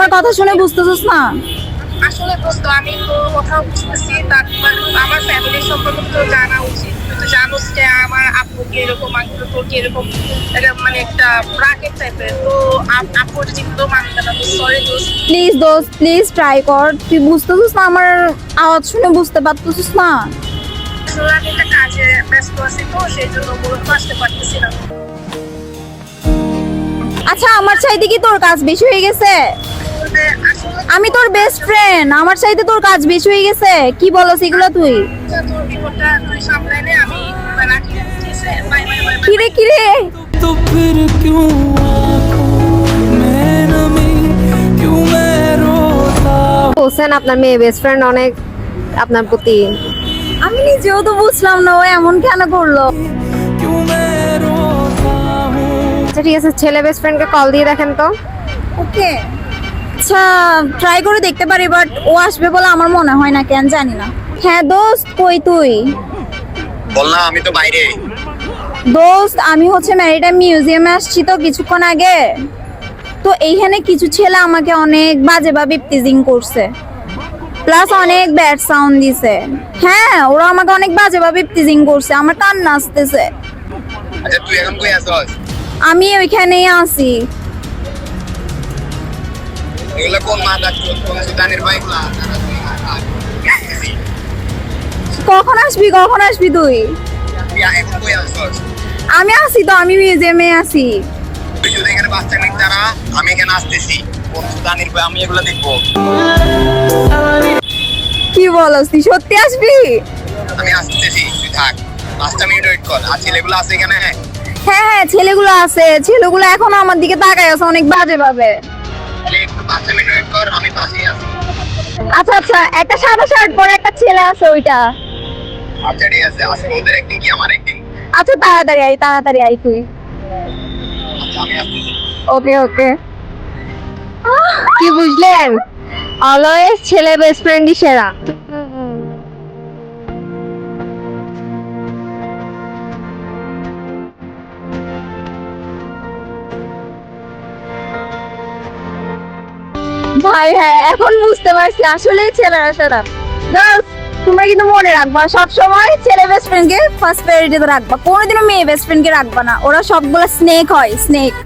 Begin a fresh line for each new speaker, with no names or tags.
আমার কথা শুনে বুঝতেছিস না?
আসলে দোস্ত আমি তো কথা বুঝতেছি, তারপর আমার ফ্যামিলির সম্পর্কে তো জানা উচিত। তুই তো জানোস যে আমার আপু কি এরকম, আঙ্কেল তোর কি এরকম, এটা মানে একটা ব্রাকেট টাইপের। তো আপুর চিন্তা মানবে না। তো সরি দোস্ত।
প্লিজ দোস্ত, প্লিজ ট্রাই কর। তুই বুঝতেছিস না? আমার আওয়াজ শুনে বুঝতে পারতেছিস না?
আসলে আমি একটা কাজে ব্যস্ত আছি, তো সেই জন্য মূলত আসতে পারতেছি না।
আচ্ছা, আমার চাইতে কি তোর কাজ বেশি হয়ে গেছে?
আসলে
আমি তোর বেস্ট ফ্রেন্ড, আমার চাইতে তোর কাজ বেশি হয়ে গেছে? কি বলছ এগুলো তুই?
তোর বিপদটা তুই সামলাই নে, আমি রাখি। ঠিক আছে, বাই বাই বাই।
কিরে কিরে,
तो फिर क्यों आँखों में नमी, क्यों मैं रोता
বলছেন আপনার মেয়ে বেস্ট ফ্রেন্ড অনেক আপনার প্রতি।
আমি নিজেও তো বুঝলাম না ও এমন কেন করলো।
क्यों मैं रोता हूँ।
আচ্ছা ঠিক আছে, ছেলে বেস্ট ফ্রেন্ডকে কল দিয়ে দেখেন তো।
ওকে, আচ্ছা ট্রাই করে দেখতে পারি, বাট ও আসবে বলে আমার মনে হয় না, কেন জানি না। হ্যাঁ দোস্ত, কই তুই?
বল না, আমি তো বাইরে।
দোস্ত, আমি হচ্ছে ম্যারিটাইম মিউজিয়ামে আসছি তো কিছুক্ষণ আগে। তো এইখানে কিছু ছেলে আমাকে অনেক বাজেভাবে ইপটিজিং করছে, প্লাস অনেক ব্যাড সাউন্ড দিছে। হ্যাঁ, ওরা আমাকে অনেক বাজেভাবে ইপটিজিং করছে, আমার কান্না আসতেছে।
আচ্ছা তুই এখন কই আছস?
আমি ওইখানেই আছি।
এগুলো কোন মা ডাকছো? কোন সুদানের বাইক না?
কখন আসবি, কখন আসবি তুই?
তুই এখন কই আছস?
আমি আছি তো, আমি মিউজিয়ামে আছি।
তুই যদি এখানে বাচ্চা নিক তারা, আমি এখানে আসতেছি। কোন সুদানের বই, আমি এগুলো দেখবো।
কি বলস, তুই সত্যি আসবি?
আমি আসতেছি, তুই থাক। 5টা মিনিট ওয়েট কর। আর ছেলেগুলো আছে এখানে?
হ্যাঁ হ্যাঁ, ছেলেগুলো আছে, ছেলেগুলো এখনো আমার দিকে তাকায় আছে অনেক বাজেভাবে।
তাহলে একটু 5টা মিনিট ওয়েট কর, আমি পাশেই আছি।
আচ্ছা আচ্ছা, একটা সাদা শার্ট পরে একটা ছেলে আছে ওইটা।
আচ্ছা ঠিক আছে, আসলে ওদের একদিন কি আমার একদিন?
আচ্ছা তাড়াতাড়ি আই, তাড়াতাড়ি আই তুই।
আচ্ছা আমি আসতেছি।
ওকে ওকে।
কি বুঝলেন? অলওয়েজ ছেলে বেস্ট ফ্রেন্ডই সেরা।
ভাই হ্যাঁ, এখন বুঝতে পারছি আসলে ছেলেরা সেরা। গার্লস, তোমরা কিন্তু মনে রাখবা, সবসময় ছেলে বেস্ট ফ্রেন্ডকে ফার্স্ট প্রায়োরিটিতে রাখবা, কোনোদিনও মেয়ে বেস্ট ফ্রেন্ডকে রাখবা না। ওরা সবগুলো স্নেক হয়, স্নেক।